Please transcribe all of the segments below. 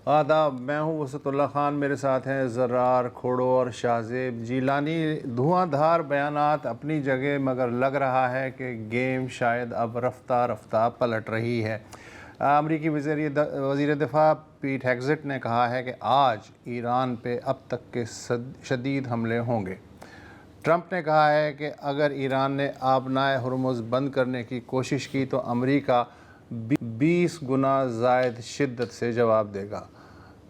آداب، میں ہوں وسعت اللہ خان، میرے ساتھ ہیں زرار، کھوڑو اور شاہزیب جیلانی۔ دھواں دھار بیانات اپنی جگہ، مگر لگ رہا ہے کہ گیم شاید اب رفتہ رفتہ پلٹ رہی ہے۔ امریکی وزیر دفاع پیٹ ہیگزٹ نے کہا ہے کہ آج ایران پہ اب تک کے شدید حملے ہوں گے۔ ٹرمپ نے کہا ہے کہ اگر ایران نے آبنائے ہرمز بند کرنے کی کوشش کی تو امریکہ 20 گنا زائد شدت سے جواب دے گا۔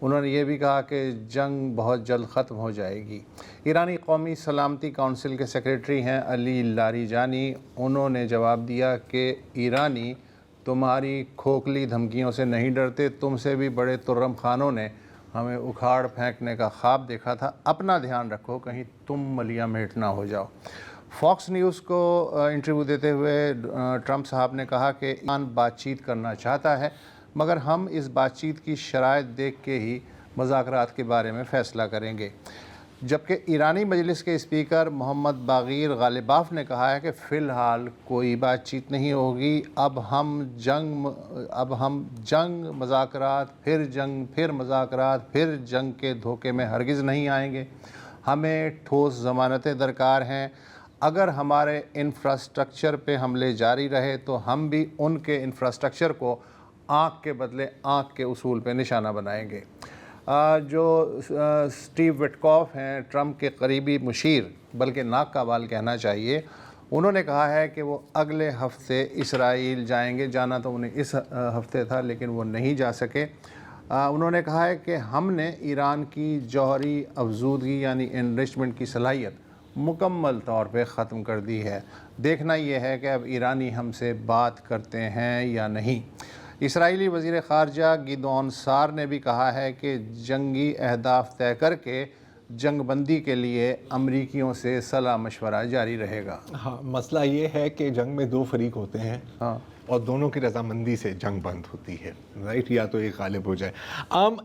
انہوں نے یہ بھی کہا کہ جنگ بہت جلد ختم ہو جائے گی۔ ایرانی قومی سلامتی کونسل کے سیکریٹری ہیں علی لاریجانی، انہوں نے جواب دیا کہ ایرانی تمہاری کھوکھلی دھمکیوں سے نہیں ڈرتے، تم سے بھی بڑے ترم خانوں نے ہمیں اکھاڑ پھینکنے کا خواب دیکھا تھا، اپنا دھیان رکھو کہیں تم ملیاں میٹ نہ ہو جاؤ۔ فاکس نیوز کو انٹرویو دیتے ہوئے ٹرمپ صاحب نے کہا کہ ایران بات چیت کرنا چاہتا ہے، مگر ہم اس بات چیت کی شرائط دیکھ کے ہی مذاکرات کے بارے میں فیصلہ کریں گے۔ جبکہ ایرانی مجلس کے اسپیکر محمد باقر غالباف نے کہا ہے کہ فی الحال کوئی بات چیت نہیں ہوگی، اب ہم جنگ مذاکرات پھر مذاکرات پھر جنگ کے دھوکے میں ہرگز نہیں آئیں گے۔ ہمیں ٹھوس ضمانتیں درکار ہیں۔ اگر ہمارے انفراسٹرکچر پہ حملے جاری رہے تو ہم بھی ان کے انفراسٹرکچر کو آنکھ کے بدلے آنکھ کے اصول پہ نشانہ بنائیں گے۔ جو سٹیو وٹکوف ہیں، ٹرمپ کے قریبی مشیر، بلکہ ناک کا بال کہنا چاہیے، انہوں نے کہا ہے کہ وہ اگلے ہفتے اسرائیل جائیں گے۔ جانا تو انہیں اس ہفتے تھا لیکن وہ نہیں جا سکے۔ انہوں نے کہا ہے کہ ہم نے ایران کی جوہری افزودگی یعنی انرچمنٹ کی صلاحیت مکمل طور پہ ختم کر دی ہے، دیکھنا یہ ہے کہ اب ایرانی ہم سے بات کرتے ہیں یا نہیں۔ اسرائیلی وزیر خارجہ گیدون سار نے بھی کہا ہے کہ جنگی اہداف طے کر کے جنگ بندی کے لیے امریکیوں سے صلاح مشورہ جاری رہے گا۔ ہاں، مسئلہ یہ ہے کہ جنگ میں 2 فریق ہوتے ہیں اور دونوں کی رضامندی سے جنگ بند ہوتی ہے، رائٹ؟ یا تو ایک غالب ہو جائے۔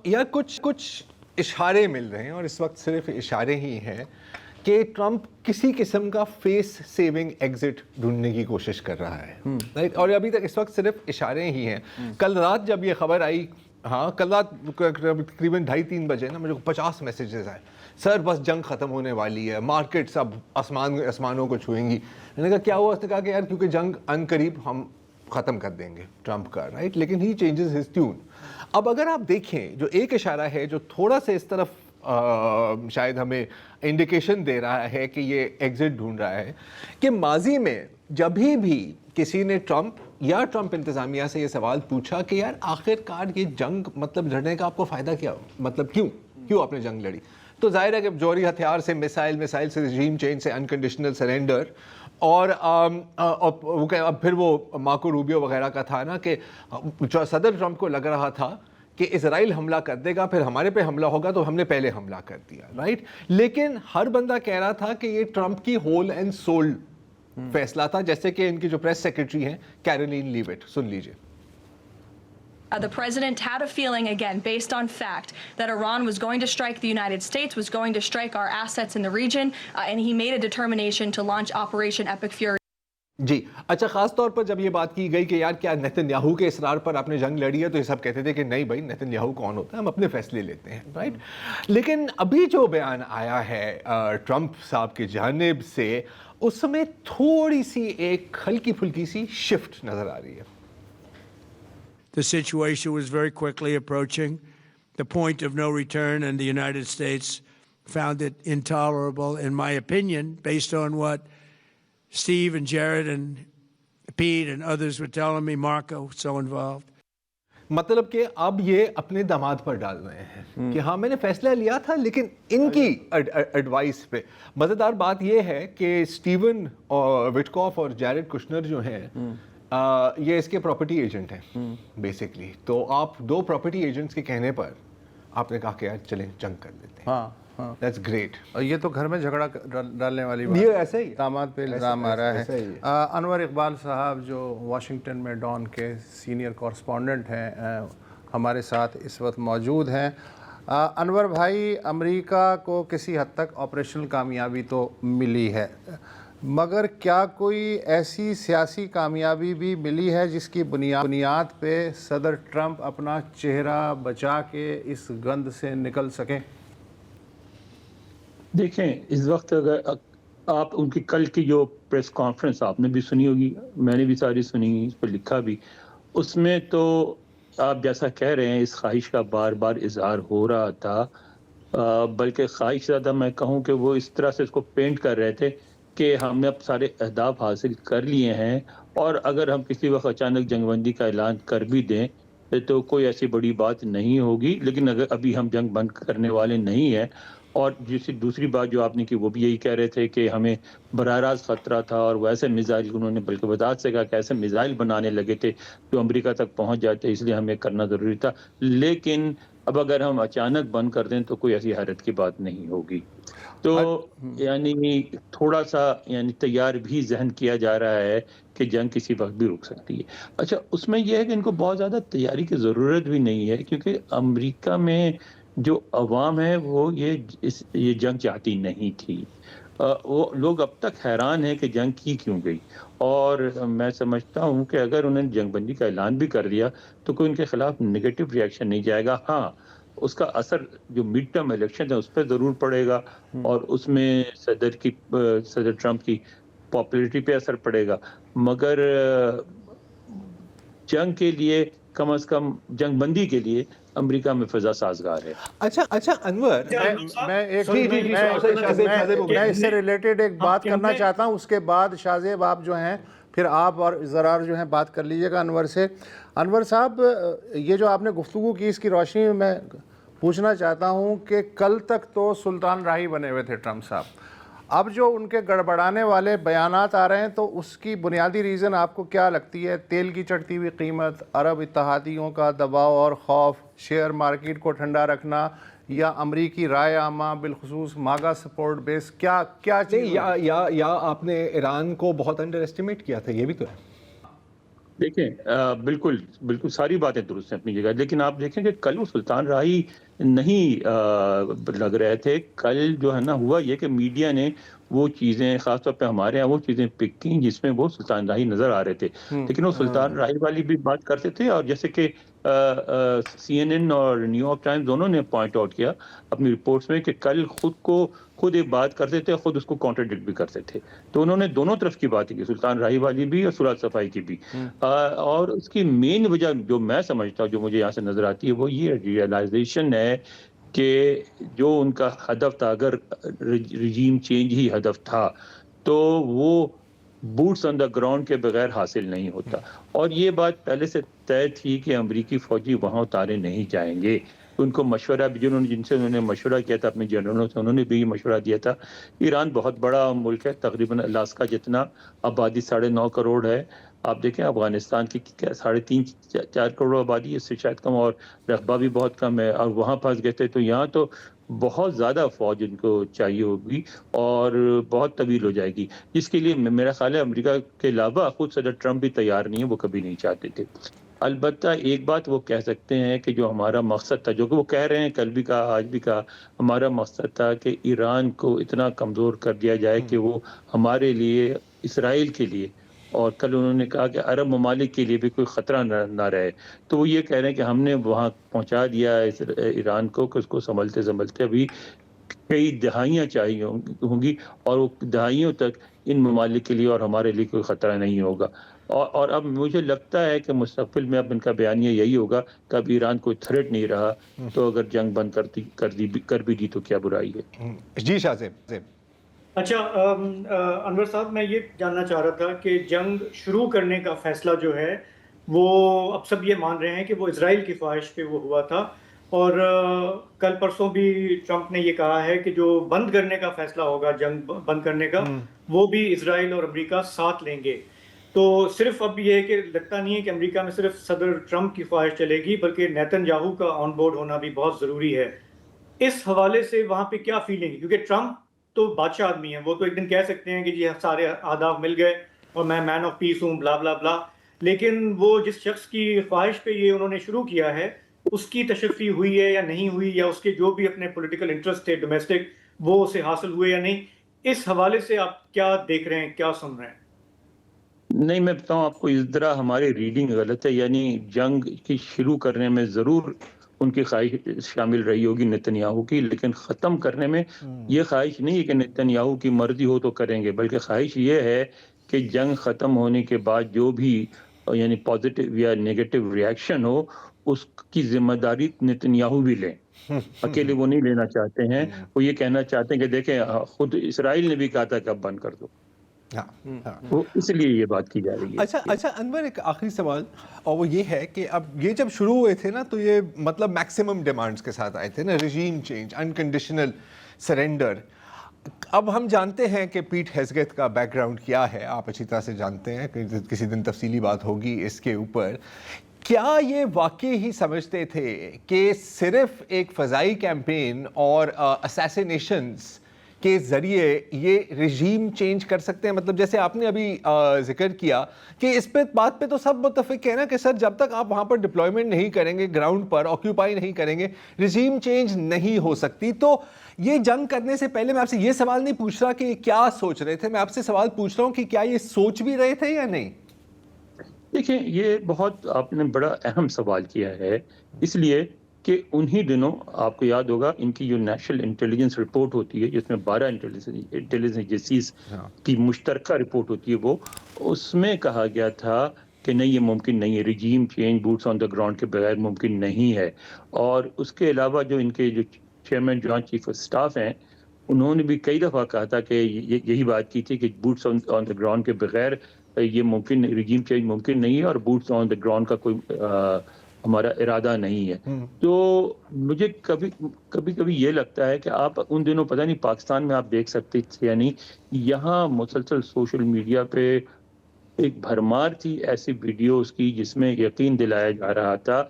یا کچھ اشارے مل رہے ہیں، اور اس وقت صرف اشارے ہی ہیں، کہ ٹرمپ کسی قسم کا فیس سیونگ ایگزٹ ڈھونڈنے کی کوشش کر رہا ہے، رائٹ؟ اور ابھی تک اس وقت صرف اشارے ہی ہیں۔ کل رات جب یہ خبر آئی، کل رات تقریباً 2:30-3 بجے مجھے 50 میسیجز آئے، سر بس جنگ ختم ہونے والی ہے، مارکیٹس اب آسمانوں کو چھوئیں گی۔ میں نے کہا کیا ہوا؟ اس نے کہا کہ یار کیونکہ جنگ ان قریب ہم ختم کر دیں گے ٹرمپ کا، رائٹ؟ لیکن ہی چینجز ہز ٹیون۔ اب اگر آپ دیکھیں، جو ایک اشارہ ہے جو تھوڑا سا اس طرف شاید ہمیں انڈیکیشن دے رہا ہے کہ یہ ایگزٹ ڈھونڈ رہا ہے، کہ ماضی میں جبھی بھی کسی نے ٹرمپ یا ٹرمپ انتظامیہ سے یہ سوال پوچھا کہ یار آخر کار یہ جنگ مطلب لڑنے کا آپ کو فائدہ کیا ہو، مطلب کیوں آپ نے جنگ لڑی، تو ظاہر ہے کہ جوہری ہتھیار سے، مسائل سے، رجیم چینج سے، انکنڈیشنل سرینڈر، اور اب پھر وہ مارکو روبیو وغیرہ کا تھا نا کہ صدر ٹرمپ کو لگ رہا تھا کہ اسرائیل حملہ کر دے گا، پھر ہمارے پہ حملہ ہوگا تو ہم نے پہلے حملہ کر دیا، رائٹ؟ لیکن ہر بندہ کہہ رہا تھا کہ یہ ٹرمپ کی ہول اینڈ سول فیصلہ تھا، جیسے کہ ان کی جو پریس سیکرٹری ہیں کیرولین لیوٹ، سن لیجئے۔ The president had a feeling, again, based on fact, that Iran was going to strike the United States, was going to strike our assets in the region, and he made a determination to launch Operation Epic Fury. جی اچھا، خاص طور پر جب یہ بات کی گئی کہ یار کیا نیتن یاہو کے اصرار پر آپ نے جنگ لڑی ہے، تو یہ سب کہتے تھے کہ نہیں بھائی، نیتن یاہو کون ہوتا ہے، ہم اپنے فیصلے لیتے ہیں، رائٹ؟ لیکن ابھی جو بیان آیا ہے ٹرمپ صاحب کی جانب سے، اس میں تھوڑی سی ایک ہلکی پھلکی سی شفٹ نظر آ رہی ہے۔ The situation was very quickly approaching the point of no return, and the United States found it intolerable, in my opinion, based on what Steve and Jared and Pete and others were telling me. Marco so involved. مطلب کہ اب یہ اپنے داماد پر ڈال رہے ہیں کہ ہاں میں نے فیصلہ لیا تھا لیکن ان کی ایڈوائس پہ۔ مزیدار بات یہ ہے کہ سٹیون وٹکوف اور جیرڈ کشنر جو ہیں، یہ اس کے پراپرٹی ایجنٹ ہیں بیسکلی۔ تو آپ 2 پراپرٹی ایجنٹس کے کہنے پر آپ نے کہا کہ یار چلیں جنگ کر لیتے ہیں۔ ہاں، دیٹس گریٹ۔ یہ تو گھر میں جھگڑا ڈالنے والی بات، یہ ایسے ہی داماد پہ الزام آ رہا ہے۔ انور اقبال صاحب جو واشنگٹن میں ڈان کے سینئر کورسپونڈنٹ ہیں، ہمارے ساتھ اس وقت موجود ہیں۔ انور بھائی، امریکہ کو کسی حد تک آپریشنل کامیابی تو ملی ہے، مگر کیا کوئی ایسی سیاسی کامیابی بھی ملی ہے جس کی بنیاد پہ صدر ٹرمپ اپنا چہرہ بچا کے اس گند سے نکل سکیں؟ دیکھیں اس وقت اگر آپ ان کی کل کی جو پریس کانفرنس آپ نے بھی سنی ہوگی، میں نے بھی ساری سنی، اس پہ لکھا بھی، اس میں تو آپ جیسا کہہ رہے ہیں اس خواہش کا بار بار اظہار ہو رہا تھا، بلکہ خواہش زیادہ میں کہوں کہ وہ اس طرح سے اس کو پینٹ کر رہے تھے کہ ہم نے اب سارے اہداف حاصل کر لیے ہیں، اور اگر ہم کسی وقت اچانک جنگ بندی کا اعلان کر بھی دیں تو کوئی ایسی بڑی بات نہیں ہوگی، لیکن اگر ابھی ہم جنگ بند کرنے والے نہیں ہیں۔ اور دوسری بات جو آپ نے کی وہ بھی یہی کہہ رہے تھے کہ ہمیں براہ راست خطرہ تھا، اور ویسے میزائل انہوں نے بلکہ وضاحت سے کہا کہ ایسے میزائل بنانے لگے تھے جو امریکہ تک پہنچ جاتے، اس لیے ہمیں کرنا ضروری تھا، لیکن اب اگر ہم اچانک بند کر دیں تو کوئی ایسی حیرت کی بات نہیں ہوگی۔ تو یعنی تھوڑا سا یعنی تیار بھی ذہن کیا جا رہا ہے کہ جنگ کسی وقت بھی رک سکتی ہے۔ اچھا، اس میں یہ ہے کہ ان کو بہت زیادہ تیاری کی ضرورت بھی نہیں ہے، کیونکہ امریکہ میں جو عوام ہے وہ یہ جنگ چاہتی نہیں تھی۔ وہ لوگ اب تک حیران ہیں کہ جنگ کی کیوں گئی، اور میں سمجھتا ہوں کہ اگر انہوں نے جنگ بندی کا اعلان بھی کر دیا تو کوئی ان کے خلاف نگیٹو ریاکشن نہیں جائے گا۔ ہاں، اس کا اثر جو میڈ ٹرم الیکشن ہے اس پہ ضرور پڑے گا، اور اس میں صدر ٹرمپ کی پاپولیرٹی پہ اثر پڑے گا، مگر جنگ کے لیے کم از کم جنگ بندی کے لیے امریکہ میں فضا سازگار ہے۔ اچھا انور، میں اس سے ریلیٹڈ ایک بات کرنا چاہتا ہوں، اس کے بعد شاہ زیب آپ جو ہیں پھر آپ اور زرار جو ہیں بات کر لیجئے گا انور سے۔ انور صاحب، یہ جو آپ نے گفتگو کی اس کی روشنی میں میں پوچھنا چاہتا ہوں کہ کل تک تو سلطان راہی بنے ہوئے تھے ٹرمپ صاحب، اب جو ان کے گڑبڑانے والے بیانات آ رہے ہیں تو اس کی بنیادی ریزن آپ کو کیا لگتی ہے؟ تیل کی چڑھتی ہوئی قیمت، عرب اتحادیوں کا دباؤ اور خوف، شیئر مارکیٹ کو ٹھنڈا رکھنا، یا امریکی رائے عامہ بالخصوص ماگا سپورٹ بیس، کیا چیز؟ یا آپ نے ایران کو بہت انڈر ایسٹیمیٹ کیا تھا، یہ بھی تو ہے۔ دیکھیں بالکل ساری باتیں درست ہیں اپنی جگہ، لیکن آپ دیکھیں کہ کل وہ سلطان راہی نہیں لگ رہے تھے۔ کل جو ہے نا ہوا یہ کہ میڈیا نے وہ چیزیں خاص طور پہ ہمارے یہاں وہ چیزیں پک کی جس میں وہ سلطان راہی نظر آ رہے تھے، لیکن وہ سلطان راہی والی بھی بات کرتے تھے، اور جیسے کہ سی این این اور نیو یارک ٹائمز دونوں نے پوائنٹ آؤٹ کیا اپنی رپورٹس میں کہ کل خود ایک بات کرتے تھے، خود اس کو کانٹرڈکٹ بھی کرتے تھے، تو انہوں نے دونوں طرف کی باتیں کی، سلطان راہی والی بھی اور صلح صفائی کی بھی۔ اور اس کی مین وجہ جو میں سمجھتا ہوں، جو مجھے یہاں سے نظر آتی ہے، وہ یہ ریئلائزیشن ہے کہ جو ان کا ہدف تھا، اگر رجیم چینج ہی ہدف تھا تو وہ بوٹس آن دا گراؤنڈ کے بغیر حاصل نہیں ہوتا، اور یہ بات پہلے سے طے تھی کہ امریکی فوجی وہاں اتارے نہیں جائیں گے۔ ان کو مشورہ بھی جن سے انہوں نے مشورہ کیا تھا اپنے جنرلوں سے، انہوں نے بھی مشورہ دیا تھا۔ ایران بہت بڑا ملک ہے، تقریباً الاسکا جتنا، آبادی 9.5 کروڑ ہے۔ آپ دیکھیں افغانستان کی 3.5-4 کروڑ آبادی، اس سے شاید کم، اور رقبہ بھی بہت کم ہے، اور وہاں پھنس گئے تھے، تو یہاں تو بہت زیادہ فوج ان کو چاہیے ہوگی اور بہت طویل ہو جائے گی، جس کے لیے میرا خیال ہے امریکہ کے علاوہ خود صدر ٹرمپ بھی تیار نہیں ہے، وہ کبھی نہیں چاہتے تھے۔ البتہ ایک بات وہ کہہ سکتے ہیں کہ جو ہمارا مقصد تھا، جو کہ وہ کہہ رہے ہیں، کل بھی کہا آج بھی کہا، ہمارا مقصد تھا کہ ایران کو اتنا کمزور کر دیا جائے کہ وہ ہمارے لیے، اسرائیل کے لیے، اور کل انہوں نے کہا کہ عرب ممالک کے لیے بھی کوئی خطرہ نہ رہے، تو وہ یہ کہہ رہے ہیں کہ ہم نے وہاں پہنچا دیا ایران کو کہ اس کو سنبھلتے ابھی کئی دہائیاں چاہیے ہوں گی، اور وہ دہائیوں تک ان ممالک کے لیے اور ہمارے لیے کوئی خطرہ نہیں ہوگا۔ اور اب مجھے لگتا ہے کہ مستقبل میں اب ان کا بیانیہ یہی ہوگا کہ اب ایران کوئی تھریٹ نہیں رہا، تو اگر جنگ بند کر بھی دی تو کیا برائی ہے۔ جی شاہ زیب۔ اچھا انور صاحب، میں یہ جاننا چاہ رہا تھا کہ جنگ شروع کرنے کا فیصلہ جو ہے وہ اب سب یہ مان رہے ہیں کہ وہ اسرائیل کی خواہش پہ وہ ہوا تھا، اور کل پرسوں بھی ٹرمپ نے یہ کہا ہے کہ جو بند کرنے کا فیصلہ ہوگا، جنگ بند کرنے کا، وہ بھی اسرائیل اور امریکہ ساتھ لیں گے۔ تو صرف اب یہ ہے کہ لگتا نہیں ہے کہ امریکہ میں صرف صدر ٹرمپ کی خواہش چلے گی، بلکہ نیتن یاہو کا آن بورڈ ہونا بھی بہت ضروری ہے۔ اس حوالے سے وہاں پہ کیا فیلنگ ہے؟ کیونکہ ٹرمپ تو بادشاہ آدمی ہیں، وہ تو ایک دن کہہ سکتے ہیں کہ جی سارے اہداف مل گئے اور میں مین آف پیس ہوں، بلا بلا بلا، لیکن وہ جس شخص کی خواہش پہ یہ انہوں نے شروع کیا ہے، اس کی تشفی ہوئی ہے یا نہیں ہوئی، یا اس کے جو بھی اپنے پولیٹیکل انٹرسٹ تھے ڈومیسٹک، وہ اسے حاصل ہوئے یا نہیں، اس حوالے سے آپ کیا دیکھ رہے ہیں, کیا سن رہے ہیں؟ نہیں میں بتاؤں آپ کو, اس طرح ہماری ریڈنگ غلط ہے. یعنی جنگ کی شروع کرنے میں ضرور ان کی خواہش شامل رہی ہوگی نتنیاہو کی, لیکن ختم کرنے میں یہ خواہش نہیں ہے کہ نتنیاہو کی مرضی ہو تو کریں گے, بلکہ خواہش یہ ہے کہ جنگ ختم ہونے کے بعد جو بھی یعنی پازیٹیو یا نیگیٹو ریاکشن ہو اس کی ذمہ داری نتنیاہو بھی لیں. اکیلے وہ نہیں لینا چاہتے ہیں, وہ یہ کہنا چاہتے ہیں کہ دیکھیں خود اسرائیل نے بھی کہا تھا کہ اب بند کر دو, وہ اس لیے یہ بات کی جا رہی ہے. اچھا انور, ایک آخری سوال, اور وہ یہ ہے کہ اب یہ جب شروع ہوئے تھے نا تو یہ مطلب میکسیمم ڈیمانڈز کے ساتھ آئے تھے نا, رجیم چینج, انکنڈیشنل سرنڈر. اب ہم جانتے ہیں کہ پیٹ ہیزگتھ کا بیک گراؤنڈ کیا ہے, آپ اچھی طرح سے جانتے ہیں, کہ کسی دن تفصیلی بات ہوگی اس کے اوپر. کیا یہ واقعی ہی سمجھتے تھے کہ صرف ایک فضائی کیمپین اور اسیسینیشنز کے ذریعے یہ رجیم چینج کر سکتے ہیں؟ مطلب جیسے آپ نے ابھی ذکر کیا کہ اس پہ بات پہ تو سب متفق ہیں نا کہ سر جب تک آپ وہاں پر ڈپلائمنٹ نہیں کریں گے, گراؤنڈ پر آکیوپائی نہیں کریں گے, رجیم چینج نہیں ہو سکتی. تو یہ جنگ کرنے سے پہلے میں آپ سے یہ سوال نہیں پوچھ رہا کہ کیا سوچ رہے تھے, میں آپ سے سوال پوچھ رہا ہوں کہ کیا یہ سوچ بھی رہے تھے یا نہیں؟ دیکھیں یہ بہت آپ نے بڑا اہم سوال کیا ہے, اس لیے کہ انہی دنوں آپ کو یاد ہوگا ان کی جو نیشنل انٹیلیجنس رپورٹ ہوتی ہے جس میں 12 انٹیلیجنس ایجنسیز کی مشترکہ رپورٹ ہوتی ہے, وہ اس میں کہا گیا تھا کہ نہیں یہ ممکن نہیں ہے, regime change boots on the ground کے بغیر ممکن نہیں ہے. اور اس کے علاوہ جو ان کے جو chairman joint chief of staff ہیں انہوں نے بھی کئی دفعہ کہا تھا کہ یہی بات کی تھی کہ بوٹس آن دا گراؤنڈ کے بغیر یہ ممکن, رجیم چینج ممکن نہیں ہے اور بوٹس آن دا گراؤنڈ کا کوئی ہمارا ارادہ نہیں ہے. تو مجھے کبھی یہ لگتا ہے کہ آپ ان دنوں پتہ نہیں پاکستان میں آپ دیکھ سکتے تھے یا نہیں, یہاں مسلسل سوشل میڈیا پہ ایک بھرمار تھی ایسی ویڈیوز کی جس میں یقین دلایا جا رہا تھا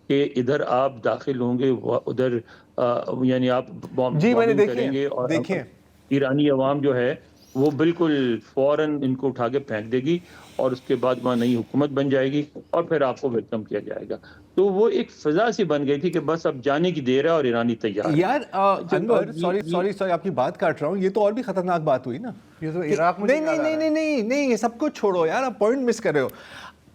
کہ ادھر آپ داخل ہوں گے ادھر یعنی آپ بامبنگ کریں گے اور ایرانی عوام جو ہے وہ بالکل فوراً ان کو اٹھا کے پھینک دے گی اور اس کے بعد وہاں نئی حکومت بن جائے گی اور پھر آپ کو ویلکم کیا جائے گا. تو وہ ایک فضا سی بن گئی تھی کہ بس اب جانے کی دیر ہے اور ایرانی تیار. یار انور سوری آپ کی بات کاٹ رہا ہوں, یہ تو اور بھی خطرناک بات ہوئی نا, یہ تو عراق میں نہیں یہ سب کچھ چھوڑو یار, آپ پوائنٹ مس کر رہے ہو.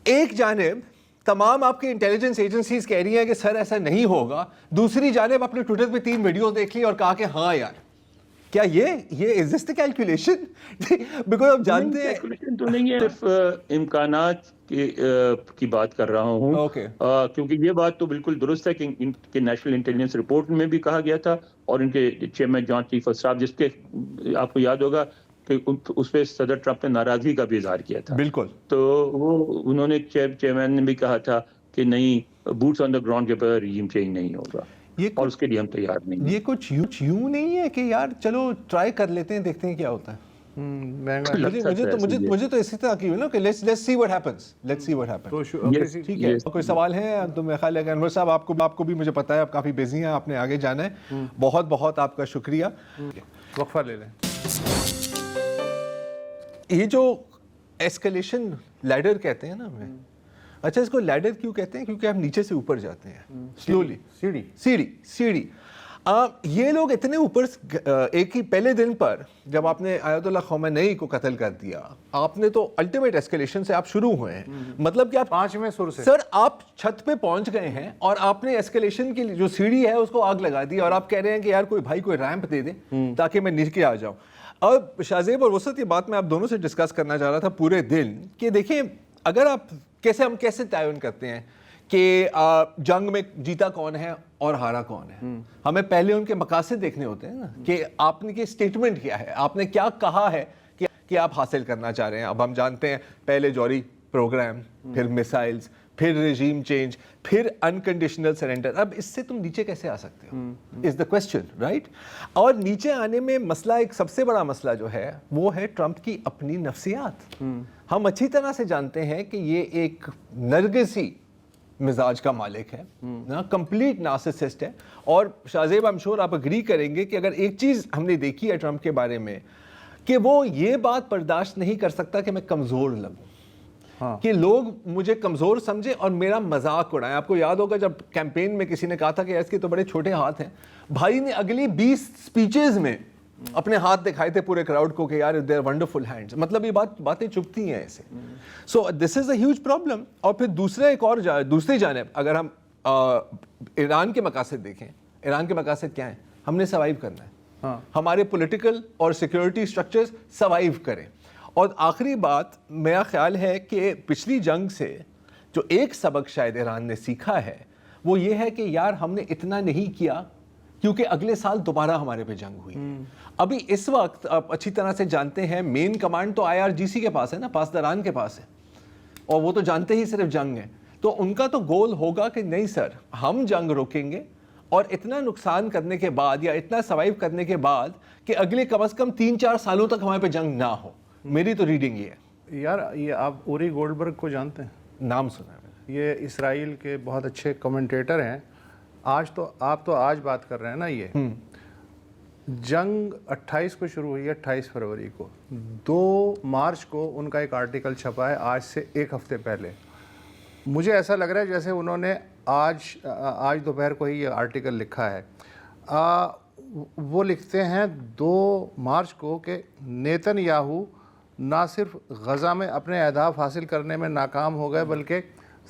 ایک جانب تمام آپ کی انٹیلیجنس ایجنسیز کہہ رہی ہیں کہ سر ایسا نہیں ہوگا, دوسری جانب اپنے ٹویٹر پہ 3 ویڈیوز دیکھ لی اور کہا کہ ہاں یار کیا یہ از دس دی کیلکولیشن؟ بیکاز آپ جانتے ہیں کیلکولیشن تو نہیں ہے, صرف امکانات کی بات کر رہا ہوں, کیونکہ یہ بات تو بالکل درست ہے کہ ان کے نیشنل انٹیلیجنس رپورٹ میں بھی کہا گیا تھا اور ان کے chairman joint chief of staff جس کے آپ کو یاد ہوگا کہ اس پہ صدر ٹرمپ نے ناراضگی کا بھی اظہار کیا تھا. بالکل, تو وہ انہوں نے چیئرمین نے بھی کہا تھا کہ نہیں بوٹس آن دا گراؤنڈ کے بغیر رجیم چینج نہیں ہوگا اور اس کے لیے ہم تیار نہیں ہیں. یہ کچھ یوں نہیں ہے کہ یار چلو ٹرائی کر لیتے ہیں, دیکھتے ہیں کیا ہوتا ہے. مجھے تو اسی طرح کی نا کہ لیٹس سی واٹ ہیپنس. ٹھیک ہے, کوئی سوال ہے تو میرا خیال ہے کہ انور صاحب آپ کو بھی مجھے پتا ہے آپ کافی بزی ہیں, آپ نے آگے جانا ہے. بہت آپ کا شکریہ. وقفہ لے لیں. یہ جو ایسکلیشن لیڈر کہتے ہیں نا ہمیں, اچھا اس کو لیڈر کیوں کہتے ہیں؟ کیونکہ آپ نیچے سے اوپر جاتے ہیں سلولی, سیڑھی. یہ لوگ اتنے اوپر, ایک ہی پہلے دن پر جب آپ نے آیت اللہ خامنئی کو قتل کر دیا, آپ نے تو الٹیمیٹ ایسکلیشن سے آپ شروع ہوئے ہیں. مطلب کہ آپ 5ویں سر سے سر آپ چھت پہ پہنچ گئے ہیں اور آپ نے ایسکلیشن کی جو سیڑھی ہے اس کو آگ لگا دی اور آپ کہہ رہے ہیں کہ یار کوئی ریمپ دے دے تاکہ میں نیچے آ جاؤں. اب شاہزیب اور وسط یہ بات میں آپ دونوں سے ڈسکس کرنا چاہ رہا تھا پورے دن کہ دیکھیں اگر آپ ہم کیسے تعین کرتے ہیں کہ جنگ میں جیتا کون ہے اور ہارا کون ہے. ہمیں پہلے ان کے مقاصد دیکھنے ہوتے ہیں نا کہ آپ نے اسٹیٹمنٹ کیا ہے, آپ نے کیا کہا ہے کہ آپ حاصل کرنا چاہ رہے ہیں. اب ہم جانتے ہیں پہلے جوہری پروگرام, پھر میسائلز, پھر رجیم چینج, پھر انکنڈیشنل سرنڈر. اب اس سے تم نیچے کیسے آ سکتے ہو از دا کوسچن, رائٹ. اور نیچے آنے میں مسئلہ, ایک سب سے بڑا مسئلہ جو ہے وہ ہے ٹرمپ کی اپنی نفسیات. ہم اچھی طرح سے جانتے ہیں کہ یہ ایک نرگسی مزاج کا مالک ہے, کمپلیٹ نارسسسٹ ہے. اور شاہزیب I'm sure آپ اگری کریں گے کہ اگر ایک چیز ہم نے دیکھی ہے ٹرمپ کے بارے میں کہ وہ یہ بات برداشت نہیں کر سکتا کہ میں کمزور لگوں, کہ لوگ مجھے کمزور سمجھے اور میرا مذاق اڑائیں. آپ کو یاد ہوگا جب کیمپین میں کسی نے کہا تھا کہ اس کے تو بڑے چھوٹے ہاتھ ہیں, بھائی نے اگلی 20 سپیچز میں اپنے ہاتھ دکھائے تھے پورے کراؤڈ کو کہ یار دے آر ونڈرفل ہینڈز. مطلب یہ باتیں چبھتی ہیں ایسے. سو دس از اے ہیوج پرابلم. اور پھر دوسری جانب اگر ہم ایران کے مقاصد دیکھیں, ایران کے مقاصد کیا ہیں؟ ہم نے سروائیو کرنا ہے, ہمارے پولیٹیکل اور سیکورٹی سٹرکچرز سروائیو کریں. اور آخری بات میرا خیال ہے کہ پچھلی جنگ سے جو ایک سبق شاید ایران نے سیکھا ہے وہ یہ ہے کہ یار ہم نے اتنا نہیں کیا کیونکہ اگلے سال دوبارہ ہمارے پہ جنگ ہوئی. ابھی اس وقت آپ اچھی طرح سے جانتے ہیں مین کمانڈ تو IRGC کے پاس ہے نا, پاسداران کے پاس ہے, اور وہ تو جانتے ہی صرف جنگ ہے. تو ان کا تو گول ہوگا کہ نہیں سر ہم جنگ روکیں گے, اور اتنا نقصان کرنے کے بعد یا اتنا سروائیو کرنے کے بعد کہ اگلے کم از کم 3-4 سالوں تک ہمارے پہ جنگ نہ ہو. میری تو ریڈنگ یہ ہے. یار یہ آپ اوری گولڈبرگ کو جانتے ہیں؟ نام سنا ہے میں نے. یہ اسرائیل کے بہت اچھے کمنٹیٹر ہیں. آپ تو آج بات کر رہے ہیں نا, یہ جنگ 28 کو شروع ہوئی ہے, 28 فروری کو. 2 مارچ کو ان کا ایک آرٹیکل چھپا ہے, آج سے 1 ہفتے پہلے. مجھے ایسا لگ رہا ہے جیسے انہوں نے آج دوپہر کو ہی یہ آرٹیکل لکھا ہے. وہ لکھتے ہیں 2 مارچ کو کہ نیتن یاہو نہ صرف غزہ میں اپنے اہداف حاصل کرنے میں ناکام ہو گئے بلکہ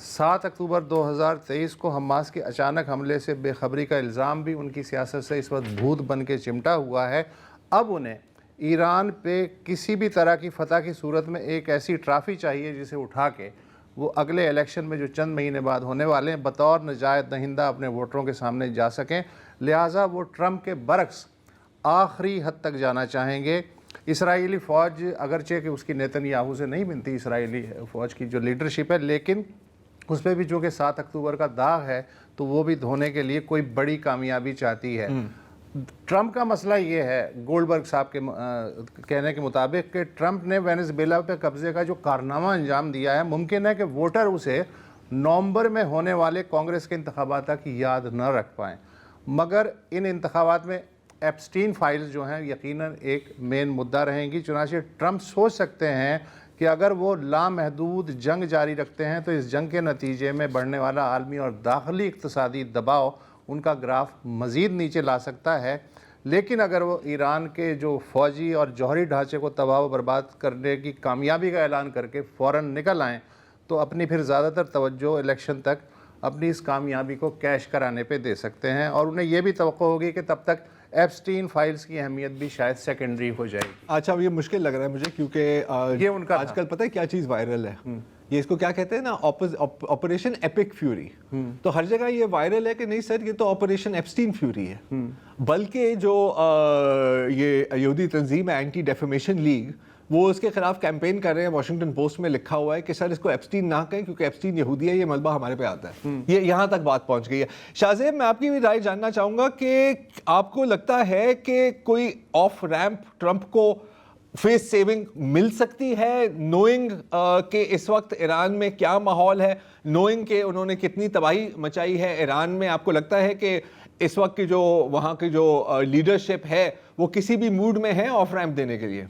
7 اکتوبر 2023 کو حماس کے اچانک حملے سے بے خبری کا الزام بھی ان کی سیاست سے اس وقت بھوت بن کے چمٹا ہوا ہے. اب انہیں ایران پہ کسی بھی طرح کی فتح کی صورت میں ایک ایسی ٹرافی چاہیے جسے اٹھا کے وہ اگلے الیکشن میں جو چند مہینے بعد ہونے والے ہیں بطور نجات دہندہ اپنے ووٹروں کے سامنے جا سکیں. لہٰذا وہ ٹرمپ کے برعکس آخری حد تک جانا چاہیں گے. اسرائیلی فوج اگرچہ کہ اس کی نیتن یاہو سے نہیں بنتی, اسرائیلی فوج کی جو لیڈرشپ ہے, لیکن اس پہ بھی جو کہ 7 اکتوبر کا داغ ہے تو وہ بھی دھونے کے لیے کوئی بڑی کامیابی چاہتی ہے. ٹرمپ کا مسئلہ یہ ہے گولڈبرگ صاحب کے کہنے کے مطابق کہ ٹرمپ نے وینزویلا پہ قبضے کا جو کارنامہ انجام دیا ہے, ممکن ہے کہ ووٹر اسے نومبر میں ہونے والے کانگریس کے انتخابات تک یاد نہ رکھ پائیں. مگر ان انتخابات میں ایپسٹین فائلز جو ہیں یقیناً ایک مین مدعا رہیں گی. چنانچہ ٹرمپ سوچ سکتے ہیں کہ اگر وہ لامحدود جنگ جاری رکھتے ہیں تو اس جنگ کے نتیجے میں بڑھنے والا عالمی اور داخلی اقتصادی دباؤ ان کا گراف مزید نیچے لا سکتا ہے. لیکن اگر وہ ایران کے جو فوجی اور جوہری ڈھانچے کو تباہ و برباد کرنے کی کامیابی کا اعلان کر کے فوراً نکل آئیں تو اپنی پھر زیادہ تر توجہ الیکشن تک اپنی اس کامیابی کو کیش کرانے پہ دے سکتے ہیں. اور انہیں یہ بھی توقع ہوگی کہ تب تک ایپسٹین فائلز کی اہمیت بھی شاید سیکنڈری ہو جائے گی. اچھا اب یہ مشکل لگ رہا ہے مجھے کیونکہ یہ ان کا آج کل پتہ ہے کیا چیز وائرل ہے, یہ اس کو کیا کہتے ہیں نا, آپریشن ایپک فیوری. تو ہر جگہ یہ وائرل ہے کہ نہیں سر یہ تو آپریشن ایپسٹین فیوری ہے. بلکہ جو یہ یہودی تنظیم ہے اینٹی ڈیفیمیشن لیگ, وہ اس کے خلاف کیمپین کر رہے ہیں. واشنگٹن پوسٹ میں لکھا ہوا ہے کہ سر اس کو ایپسٹین نہ کہیں کیونکہ ایپسٹین یہودی ہے, یہ ملبہ ہمارے پہ آتا ہے. یہ یہاں تک بات پہنچ گئی ہے. شاہزیب میں آپ کی بھی رائے جاننا چاہوں گا کہ آپ کو لگتا ہے کہ کوئی آف ریمپ ٹرمپ کو فیس سیونگ مل سکتی ہے, نوئنگ کہ اس وقت ایران میں کیا ماحول ہے, نوئنگ کہ انہوں نے کتنی تباہی مچائی ہے ایران میں؟ آپ کو لگتا ہے کہ اس وقت کی جو وہاں کی جو لیڈرشپ ہے وہ کسی بھی موڈ میں ہے آف ریمپ دینے کے لیے؟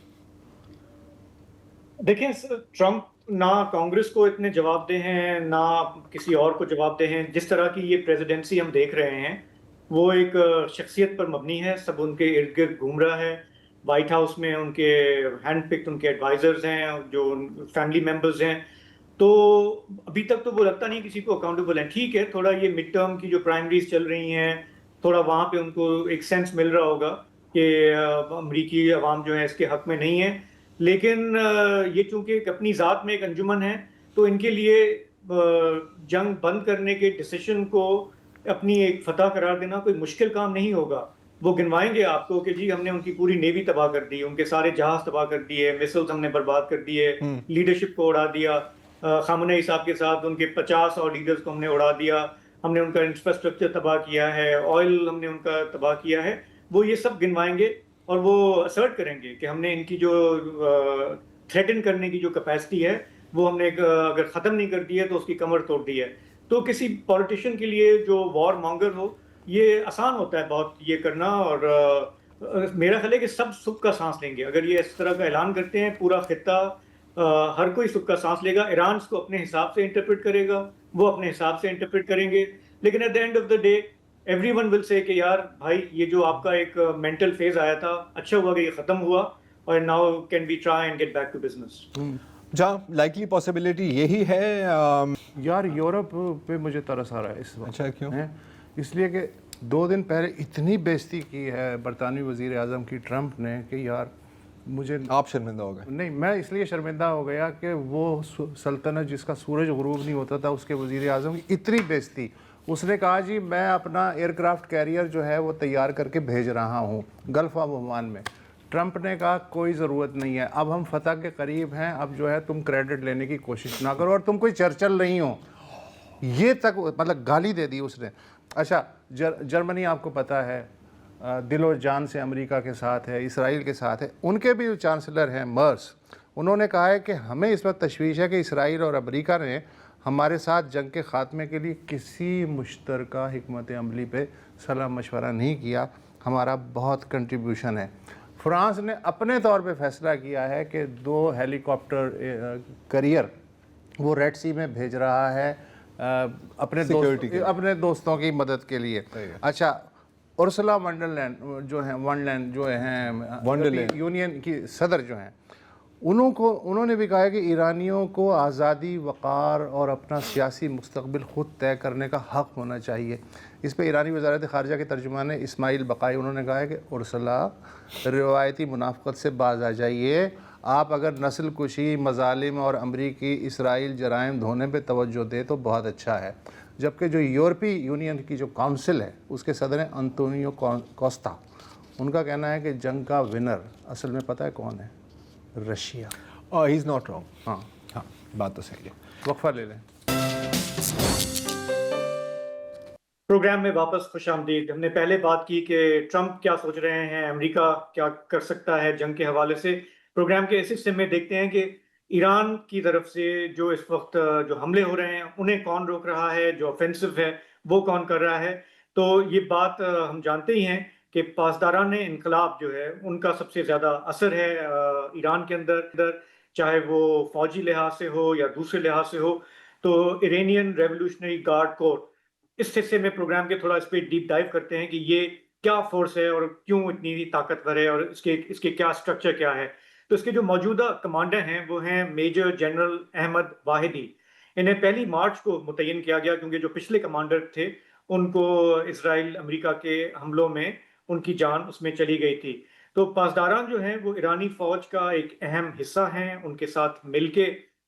دیکھیں ٹرمپ نہ کانگریس کو اتنے جواب دہ ہیں نہ کسی اور کو جواب دہ ہیں. جس طرح کی یہ پریزیڈنسی ہم دیکھ رہے ہیں وہ ایک شخصیت پر مبنی ہے, سب ان کے ارد گرد گھوم رہا ہے. وائٹ ہاؤس میں ان کے ہینڈ پکڈ ان کے ایڈوائزرز ہیں جو فیملی ممبرز ہیں, تو ابھی تک تو وہ لگتا نہیں کسی کو اکاؤنٹیبل ہیں. ٹھیک ہے تھوڑا یہ مڈ ٹرم کی جو پرائمریز چل رہی ہیں تھوڑا وہاں پہ ان کو ایک سینس مل رہا ہوگا کہ امریکی عوام جو ہے اس کے حق میں نہیں ہے, لیکن یہ چونکہ ایک اپنی ذات میں ایک انجمن ہے تو ان کے لیے جنگ بند کرنے کے ڈیسیشن کو اپنی ایک فتح قرار دینا کوئی مشکل کام نہیں ہوگا. وہ گنوائیں گے آپ کو کہ جی ہم نے ان کی پوری نیوی تباہ کر دی, ان کے سارے جہاز تباہ کر دیے, میسلز ہم نے برباد کر دیے, لیڈرشپ کو اڑا دیا, خامنہ صاحب کے ساتھ ان کے 50 اور لیڈرز کو ہم نے اڑا دیا, ہم نے ان کا انفراسٹرکچر تباہ کیا ہے, آئل ہم نے ان کا تباہ کیا ہے. وہ یہ سب گنوائیں گے اور وہ اسرٹ کریں گے کہ ہم نے ان کی جو تھریٹن کرنے کی جو کیپیسٹی ہے وہ ہم نے اگر ختم نہیں کر دی ہے تو اس کی کمر توڑ دی ہے. تو کسی پولیٹیشین کے لیے جو وار مانگر ہو یہ آسان ہوتا ہے بہت یہ کرنا, اور میرا خیال ہے کہ سب سکھ کا سانس لیں گے اگر یہ اس طرح کا اعلان کرتے ہیں. پورا خطہ ہر کوئی سکھ کا سانس لے گا. ایران اس کو اپنے حساب سے انٹرپریٹ کرے گا, وہ اپنے حساب سے انٹرپریٹ کریں گے, لیکن at the end of the day every one will say کہ یار بھائی یہ جو آپ کا ایک مینٹل فیز آیا تھا اچھا ہوا کہ یہ ختم ہوا اور now can be try and get back to business. جہاں لائکلی پاسبلٹی یہی ہے. یار یورپ پہ مجھے ترس آ رہا ہے اس وقت. اچھا کیوں؟ اس لیے کہ 2 دن پہلے اتنی بےعزتی کی ہے برطانوی وزیر اعظم کی ٹرمپ نے کہ یار مجھے آپ شرمندہ ہو گئے؟ نہیں، میں اس لیے شرمندہ ہو گیا کہ وہ سلطنت جس کا سورج غروب نہیں ہوتا تھا اس کے وزیر اعظم کی اتنی بےعزتی. اس نے کہا جی میں اپنا ایئر کرافٹ کیریئر جو ہے وہ تیار کر کے بھیج رہا ہوں گلف آف عمان میں. ٹرمپ نے کہا کوئی ضرورت نہیں ہے، اب ہم فتح کے قریب ہیں، اب جو ہے تم کریڈٹ لینے کی کوشش نہ کرو اور تم کوئی چرچل نہیں ہو. یہ تک مطلب گالی دے دی اس نے. اچھا جرمنی آپ کو پتہ ہے دل و جان سے امریکہ کے ساتھ ہے، اسرائیل کے ساتھ ہے. ان کے بھی چانسلر ہیں مرس، انہوں نے کہا ہے کہ ہمیں اس وقت تشویش ہے کہ اسرائیل اور امریکہ نے ہمارے ساتھ جنگ کے خاتمے کے لیے کسی مشترکہ حکمت عملی پہ صلاح مشورہ نہیں کیا. ہمارا بہت کنٹریبیوشن ہے. فرانس نے اپنے طور پہ فیصلہ کیا ہے کہ 2 ہیلی کاپٹر کیریئر وہ ریڈ سی میں بھیج رہا ہے اپنے دوستوں کی مدد کے لیے. اچھا ارسلا ونڈرلینڈ جو ہیں یونین کی صدر جو ہیں انہوں نے بھی کہا ہے کہ ایرانیوں کو آزادی، وقار اور اپنا سیاسی مستقبل خود طے کرنے کا حق ہونا چاہیے. اس پہ ایرانی وزارت خارجہ کے ترجمان اسماعیل بقائی انہوں نے کہا ہے کہ ارسلا روایتی منافقت سے باز آ جائیے. آپ اگر نسل کشی، مظالم اور امریکی اسرائیل جرائم دھونے پہ توجہ دے تو بہت اچھا ہے. جبکہ جو یورپی یونین کی جو کونسل ہے اس کے صدر ہیں انطونیو کوسٹا، ان کا کہنا ہے کہ جنگ کا ونر اصل میں پتہ ہے کون ہے؟ Russia. He is not wrong. ہاں بات تو صحیح ہے. وقفہ لے لیں. پروگرام میں واپس خوش آمدید. ہم نے پہلے بات کی کہ ٹرمپ کیا سوچ رہے ہیں، امریکہ کیا کر سکتا ہے جنگ کے حوالے سے. پروگرام کے اس حصے میں دیکھتے ہیں کہ ایران کی طرف سے جو اس وقت جو حملے ہو رہے ہیں انہیں کون روک رہا ہے، جو آفینسو ہے وہ کون کر رہا ہے. تو یہ بات ہم جانتے ہی ہیں کہ پاسداران انقلاب جو ہے ان کا سب سے زیادہ اثر ہے ایران کے اندر، چاہے وہ فوجی لحاظ سے ہو یا دوسرے لحاظ سے ہو. تو ایرانین ریولوشنری گارڈ کورپ، اس حصے میں پروگرام کے تھوڑا اس پہ ڈیپ ڈائیو کرتے ہیں کہ یہ کیا فورس ہے اور کیوں اتنی طاقتور ہے اور اس کے کیا سٹرکچر کیا ہے. تو اس کے جو موجودہ کمانڈر ہیں وہ ہیں میجر جنرل احمد واحدی. انہیں 1 مارچ کو متعین کیا گیا کیونکہ جو پچھلے کمانڈر تھے ان کو اسرائیل امریکہ کے حملوں میں ان کی جان اس میں چلی گئی تھی. تو پاسداران جو ہیں وہ ایرانی فوج کا ایک اہم حصہ ہیں، ان کے ساتھ مل کے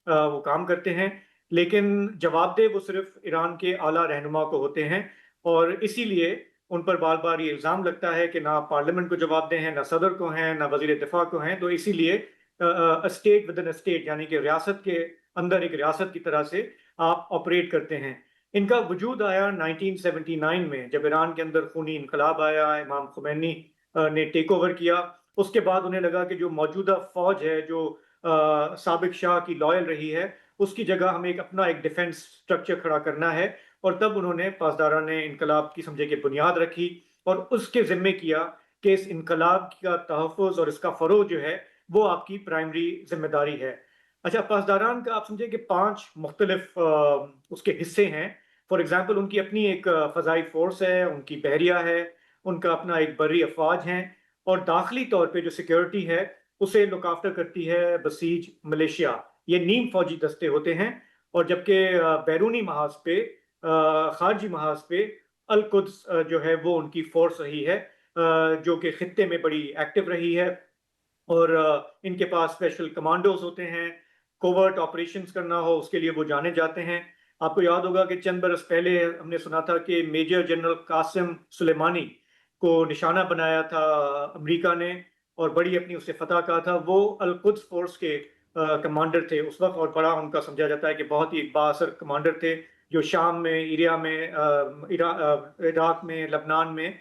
وہ کام کرتے ہیں، لیکن جواب دہ وہ صرف ایران کے اعلیٰ رہنما کو ہوتے ہیں. اور اسی لیے ان پر بار بار یہ الزام لگتا ہے کہ نہ پارلیمنٹ کو جواب دہ ہیں، نہ صدر کو ہیں، نہ وزیر دفاع کو ہیں. تو اسی لیے اسٹیٹ ود ان اسٹیٹ، یعنی کہ ریاست کے اندر ایک ریاست کی طرح سے آپ آپریٹ کرتے ہیں. ان کا وجود آیا 1979 میں جب ایران کے اندر خونی انقلاب آیا، امام خمینی نے ٹیک اوور کیا. اس کے بعد انہیں لگا کہ جو موجودہ فوج ہے جو سابق شاہ کی لائل رہی ہے اس کی جگہ ہمیں اپنا ایک ڈیفنس سٹرکچر کھڑا کرنا ہے. اور تب انہوں نے پاسداران انقلاب کی سمجھے کہ بنیاد رکھی اور اس کے ذمے کیا کہ اس انقلاب کا تحفظ اور اس کا فروغ جو ہے وہ آپ کی پرائمری ذمہ داری ہے. اچھا پاسداران کا آپ سمجھے کہ 5 مختلف اس کے حصے ہیں. فار ایگزامپل ان کی اپنی ایک فضائی فورس ہے، ان کی بحریہ ہے، ان کا اپنا ایک بری افواج ہیں، اور داخلی طور پہ جو سیکیورٹی ہے اسے لک آفٹر کرتی ہے بسیج ملیشیا. یہ نیم فوجی دستے ہوتے ہیں. اور جبکہ بیرونی محاذ پہ، خارجی محاذ پہ القدس جو ہے وہ ان کی فورس رہی ہے جو کہ خطے میں بڑی ایکٹیو رہی ہے. اور ان کے پاس اسپیشل کمانڈوز ہوتے ہیں، کوورٹ آپریشنز کرنا ہو اس کے لیے وہ جانے جاتے ہیں. آپ کو یاد ہوگا کہ چند برس پہلے ہم نے سنا تھا کہ میجر جنرل قاسم سلیمانی کو نشانہ بنایا تھا امریکہ نے اور بڑی اپنی اسے فتح کہا تھا. وہ القدس فورس کے کمانڈر تھے اس وقت، اور بڑا ان کا سمجھا جاتا ہے کہ بہت ہی بااثر کمانڈر تھے جو شام میں، ایریا میں، عراق میں، لبنان میں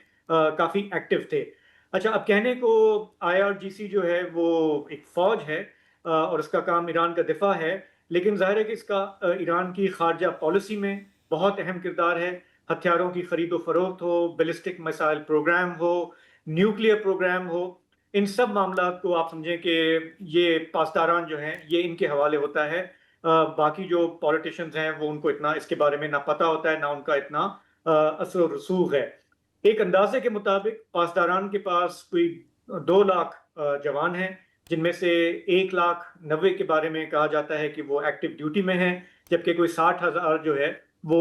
کافی ایکٹیو تھے. اچھا اب کہنے کو IRGC جو ہے وہ ایک فوج ہے اور اس کا کام ایران کا دفاع ہے، لیکن ظاہر ہے کہ اس کا ایران کی خارجہ پالیسی میں بہت اہم کردار ہے. ہتھیاروں کی خرید و فروخت ہو، بیلسٹک میسائل پروگرام ہو، نیوکلیئر پروگرام ہو، ان سب معاملات کو آپ سمجھیں کہ یہ پاسداران جو ہیں یہ ان کے حوالے ہوتا ہے. باقی جو پولیٹیشنز ہیں وہ ان کو اتنا اس کے بارے میں نہ پتہ ہوتا ہے، نہ ان کا اتنا اثر و رسوخ ہے. ایک اندازے کے مطابق پاسداران کے پاس کوئی 2 لاکھ جوان ہیں، جن میں سے 1,90,000 کے بارے میں کہا جاتا ہے کہ وہ ایکٹیو ڈیوٹی میں ہیں، جبکہ کوئی 60,000 جو ہے وہ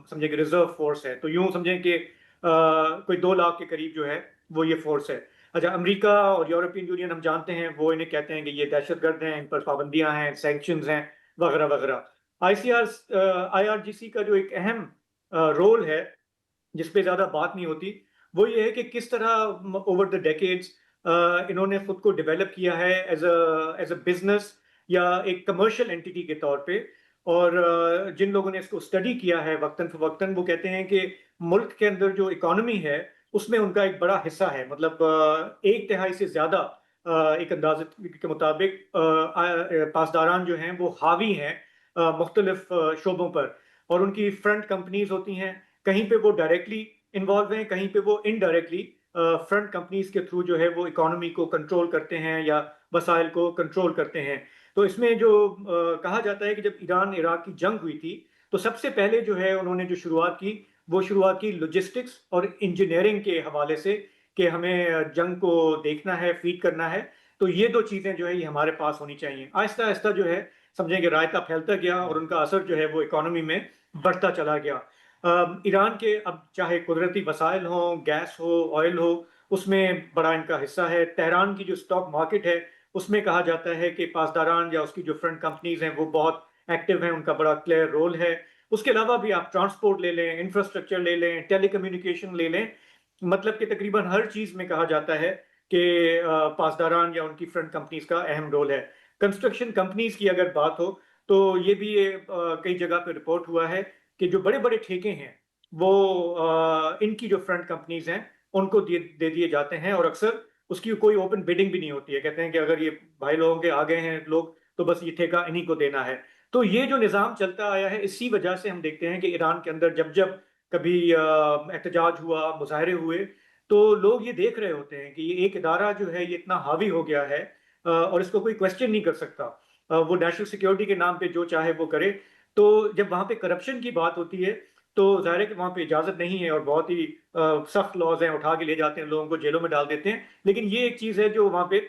سمجھیں کہ ریزرو فورس ہے. تو یوں سمجھیں کہ کوئی 2 لاکھ کے قریب جو ہے وہ یہ فورس ہے. اچھا، امریکہ اور یورپین یونین ہم جانتے ہیں وہ انہیں کہتے ہیں کہ یہ دہشت گرد ہیں، ان پر پابندیاں ہیں، سینکشنز ہیں وغیرہ وغیرہ. IRGC کا جو ایک اہم رول ہے جس پہ زیادہ بات نہیں ہوتی وہ یہ ہے کہ کس طرح اوور دا ڈیکیڈز انہوں نے خود کو ڈیولپ کیا ہے ایز اے بزنس یا ایک کمرشل اینٹی کے طور پہ. اور جن لوگوں نے اس کو اسٹڈی کیا ہے وقتاً فوقتاً وہ کہتے ہیں کہ ملک کے اندر جو اکانومی ہے اس میں ان کا ایک بڑا حصہ ہے، مطلب 1/3 سے زیادہ ایک اندازے کے مطابق پاسداران جو ہیں وہ حاوی ہیں مختلف شعبوں پر، اور ان کی فرنٹ کمپنیز ہوتی ہیں، کہیں پہ وہ ڈائریکٹلی انوالو ہیں، کہیں پہ وہ انڈائریکٹلی فرنٹ کمپنیز کے تھرو جو ہے وہ اکانومی کو کنٹرول کرتے ہیں یا وسائل کو کنٹرول کرتے ہیں. تو اس میں جو کہا جاتا ہے کہ جب ایران عراق کی جنگ ہوئی تھی تو سب سے پہلے جو ہے انہوں نے جو شروعات کی لاجسٹکس اور انجینئرنگ کے حوالے سے کہ ہمیں جنگ کو دیکھنا ہے، فیڈ کرنا ہے. تو یہ 2 چیزیں جو ہے یہ ہمارے پاس ہونی چاہیے. آہستہ آہستہ جو ہے سمجھیں کہ رائتہ پھیلتا گیا اور ان کا اثر جو ہے وہ اکانومی میں بڑھتا چلا گیا. ایران کے اب چاہے قدرتی وسائل ہوں، گیس ہو، آئل ہو، اس میں بڑا ان کا حصہ ہے. تہران کی جو اسٹاک مارکیٹ ہے اس میں کہا جاتا ہے کہ پاسداران یا اس کی جو فرنٹ کمپنیز ہیں وہ بہت ایکٹیو ہیں، ان کا بڑا کلیئر رول ہے. اس کے علاوہ بھی آپ ٹرانسپورٹ لے لیں، انفراسٹرکچر لے لیں، ٹیلی کمیونیکیشن لے لیں، مطلب کہ تقریباً ہر چیز میں کہا جاتا ہے کہ پاسداران یا ان کی فرنٹ کمپنیز کا اہم رول ہے. کنسٹرکشن کمپنیز کی اگر بات ہو تو یہ بھی کئی جگہ پہ رپورٹ ہوا ہے کہ جو بڑے بڑے ٹھیکے ہیں وہ ان کی جو فرنٹ کمپنیز ہیں ان کو دے دیے جاتے ہیں، اور اکثر اس کی کوئی اوپن بیڈنگ بھی نہیں ہوتی ہے. کہتے ہیں کہ اگر یہ بھائی لوگوں کے آگے ہیں لوگ تو بس یہ ٹھیکہ انہی کو دینا ہے. تو یہ جو نظام چلتا آیا ہے اسی وجہ سے ہم دیکھتے ہیں کہ ایران کے اندر جب کبھی احتجاج ہوا، مظاہرے ہوئے، تو لوگ یہ دیکھ رہے ہوتے ہیں کہ یہ ایک ادارہ جو ہے یہ اتنا حاوی ہو گیا ہے اور اس کو کوئی کویسچن نہیں کر سکتا. وہ نیشنل سیکیورٹی کے نام پہ جو چاہے وہ کرے. تو جب وہاں پہ کرپشن کی بات ہوتی ہے تو ظاہر ہے کہ وہاں پہ اجازت نہیں ہے اور بہت ہی سخت لاز ہیں، اٹھا کے لے جاتے ہیں، لوگوں کو جیلوں میں ڈال دیتے ہیں. لیکن یہ ایک چیز ہے جو وہاں پہ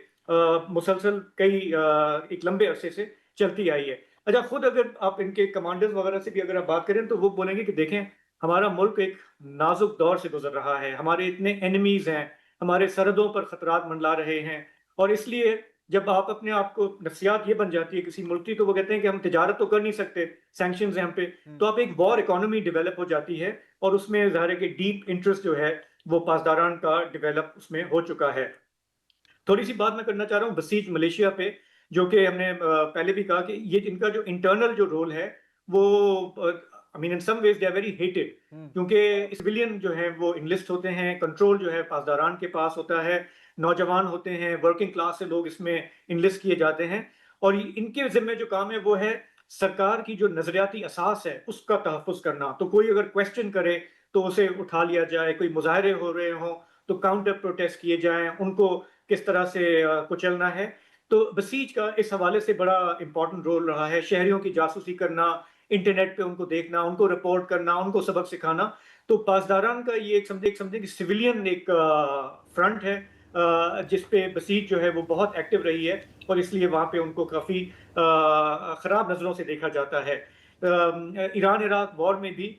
مسلسل ایک لمبے عرصے سے چلتی آئی ہے. اچھا، خود اگر آپ ان کے کمانڈرز وغیرہ سے بھی اگر آپ بات کریں تو وہ بولیں گے کہ دیکھیں ہمارا ملک ایک نازک دور سے گزر رہا ہے، ہمارے اتنے اینیمیز ہیں، ہمارے سرحدوں پر خطرات منڈلا رہے ہیں، اور اس لیے جب آپ اپنے آپ کو نفسیات یہ بن جاتی ہے کسی ملک کی تو وہ کہتے ہیں کہ ہم تجارت تو کر نہیں سکتے، سینکشنز ہیں ہم پہ، تو آپ ایک وار اکانومی ڈیولپ ہو جاتی ہے، اور اس میں ظاہر ہے کہ ڈیپ انٹرسٹ جو ہے وہ پاسداران کا ڈیولپ اس میں ہو چکا ہے. تھوڑی سی بات میں کرنا چاہ رہا ہوں بسیج ملیشیا پہ، جو کہ ہم نے پہلے بھی کہا کہ یہ ان کا جو انٹرنل جو رول ہے وہ I mean in some ways they are very hated، کیونکہ سویلین جو ہیں وہ انلسٹ ہوتے ہیں، کنٹرول جو ہے پاسداران کے پاس ہوتا ہے، نوجوان ہوتے ہیں، ورکنگ کلاس سے لوگ اس میں انلسٹ کیے جاتے ہیں، اور ان کے ذمہ جو کام ہے وہ ہے سرکار کی جو نظریاتی اساس ہے اس کا تحفظ کرنا. تو کوئی اگر کویسچن کرے تو اسے اٹھا لیا جائے، کوئی مظاہرے ہو رہے ہوں تو کاؤنٹر پروٹیسٹ کیے جائیں، ان کو کس طرح سے کچلنا ہے. تو بسیج کا اس حوالے سے بڑا امپورٹنٹ رول رہا ہے، شہریوں کی جاسوسی کرنا، انٹرنیٹ پہ ان کو دیکھنا، ان کو رپورٹ کرنا، ان کو سبق سکھانا. تو پاسداران کا یہ ایک سمجھیں کہ سویلین ایک فرنٹ ہے جس پہ بسیج جو ہے وہ بہت ایکٹیو رہی ہے، اور اس لیے وہاں پہ ان کو کافی خراب نظروں سے دیکھا جاتا ہے. ایران عراق وار میں بھی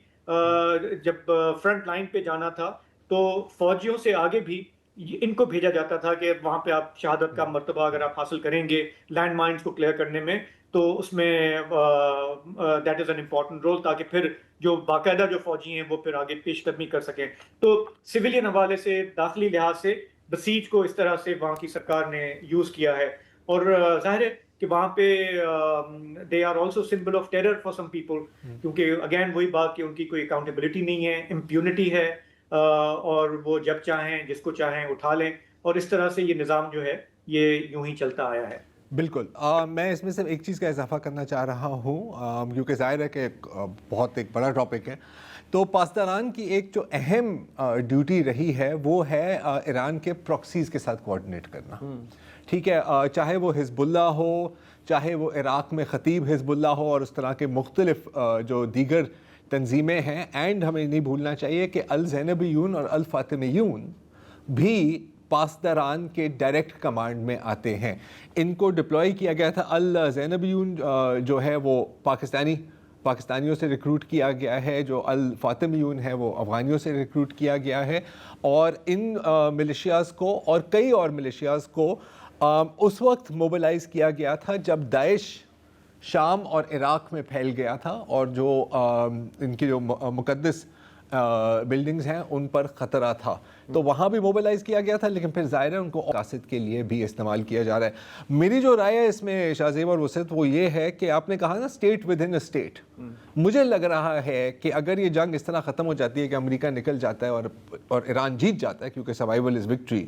جب فرنٹ لائن پہ جانا تھا تو فوجیوں سے آگے بھی ان کو بھیجا جاتا تھا کہ وہاں پہ آپ شہادت کا مرتبہ اگر آپ حاصل کریں گے لینڈ مائنز کو کلیئر کرنے میں تو اس میں that is an important role, تاکہ پھر جو باقاعدہ جو فوجی ہیں وہ پھر آگے پیش قدمی کر سکیں. تو سویلین حوالے سے، داخلی لحاظ سے بسیج کو اس طرح سے وہاں کی سرکار نے یوز کیا ہے، اور ظاہر ہے کہ وہاں پہ they are also symbol of terror for some people, کیونکہ اگین وہی بات کہ ان کی کوئی اکاؤنٹیبلٹی نہیں ہے، امپیونٹی ہے، اور وہ جب چاہیں جس کو چاہیں اٹھا لیں، اور اس طرح سے یہ نظام جو ہے یہ یوں ہی چلتا آیا ہے. بالکل. میں اس میں صرف ایک چیز کا اضافہ کرنا چاہ رہا ہوں، کیونکہ ظاہر ہے کہ بہت ایک بڑا ٹاپک ہے. تو پاسداران کی ایک جو اہم ڈیوٹی رہی ہے وہ ہے ایران کے پراکسیز کے ساتھ کوآرڈینیٹ کرنا. ٹھیک ہے، چاہے وہ حزب اللہ ہو، چاہے وہ عراق میں خطیب حزب اللہ ہو، اور اس طرح کے مختلف جو دیگر تنظیمیں ہیں. اینڈ ہمیں نہیں بھولنا چاہیے کہ الزینبیون اور الفاطمیون بھی پاسداران کے ڈائریکٹ کمانڈ میں آتے ہیں. ان کو ڈپلوائے کیا گیا تھا. الزینبیون جو ہے وہ پاکستانیوں سے ریکروٹ کیا گیا ہے, جو الفاطمیون ہے وہ افغانیوں سے ریکروٹ کیا گیا ہے, اور ان ملیشیاز کو اور کئی اور ملیشیاز کو اس وقت موبلائز کیا گیا تھا جب داعش شام اور عراق میں پھیل گیا تھا, اور جو ان کی جو مقدس بلڈنگز ہیں ان پر خطرہ تھا, تو وہاں بھی موبلائز کیا گیا تھا. لیکن پھر ظاہر ہے ان کو مقاصد کے لیے بھی استعمال کیا جا رہا ہے. میری جو رائے ہے اس میں شاہ زیب اور وسعت وہ یہ ہے کہ آپ نے کہا نا state with in a state, مجھے لگ رہا ہے کہ اگر یہ جنگ اس طرح ختم ہو جاتی ہے کہ امریکہ نکل جاتا ہے اور ایران جیت جاتا ہے کیونکہ سروائیول از وکٹری,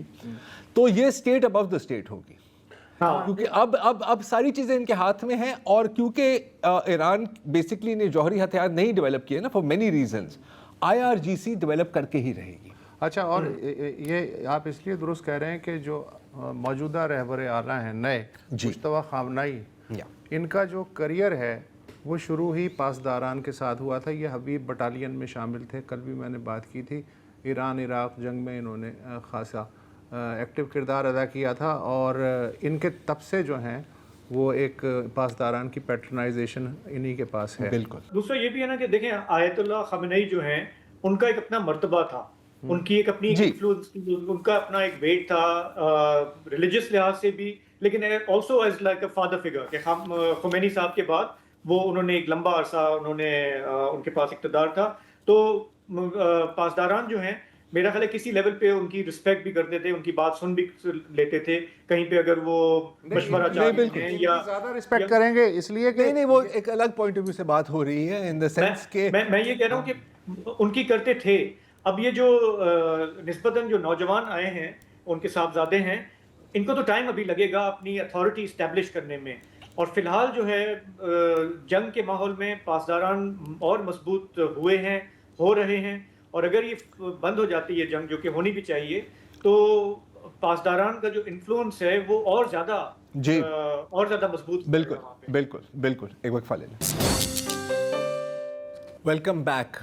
تو یہ اسٹیٹ ابو دا اسٹیٹ ہوگی, کیونکہ اب ساری چیزیں ان کے ہاتھ میں ہیں. اور کیونکہ ایران بیسکلی نے جوہری ہتھیار نہیں ڈیولپ کیے نا for many reasons, IRGC develop کر کے ہی رہے گی. اچھا, اور یہ آپ اس لیے درست کہہ رہے ہیں کہ جو موجودہ رہبر اعلیٰ ہیں نئے مشتبہ خامنائی, ان کا جو کریئر ہے وہ شروع ہی پاسداران کے ساتھ ہوا تھا. یہ حبیب بٹالین میں شامل تھے, کل بھی میں نے بات کی تھی. ایران عراق جنگ میں انہوں نے خاصا ایکٹیو کردار ادا کیا تھا, اور ان کے تب سے جو ہیں وہ ایک پاسداران کی پیٹرنائزیشن انہی کے پاس ہے. بالکل. دوسرا یہ بھی ہے نا کہ دیکھیں آیت اللہ خامنئی جو ہیں ان کا ایک اپنا مرتبہ تھا, ان کی ایک اپنی انفلوئنس, ان کا اپنا ایک ویٹ تھا ریلیجس لحاظ سے بھی, لیکن also as like a father figure کہ خمینی صاحب کے بعد وہ انہوں نے ایک لمبا عرصہ ان کے پاس اقتدار تھا. تو پاسداران جو ہیں میرا خیال ہے کسی لیول پہ ان کی رسپیکٹ بھی کرتے تھے, ان کی بات سن بھی لیتے تھے, کہیں پہ اگر وہ مشورہ چاہتے ہیں یا زیادہ رسپیکٹ کریں گے, اس لیے کہ نہیں وہ ایک الگ پوائنٹ آف ویو سے بات ہو رہی ہے ان دا سینس کہ میں یہ کہہ رہا ہوں کہ ان کی کرتے تھے. اب یہ جو نسبتاً جو نوجوان آئے ہیں ان کے صاحبزادے ہیں, ان کو تو ٹائم ابھی لگے گا اپنی اتھارٹی اسٹیبلش کرنے میں, اور فی الحال جو ہے جنگ کے ماحول میں پاسداران اور مضبوط ہوئے ہیں, ہو رہے ہیں, اور اگر یہ بند ہو جاتی ہے جنگ جو کہ ہونی بھی چاہیے تو پاسداران کا جو انفلوئنس ہے وہ اور زیادہ مضبوط. بالکل بالکل بالکل. ایک وقفہ لے لیں. Welcome back.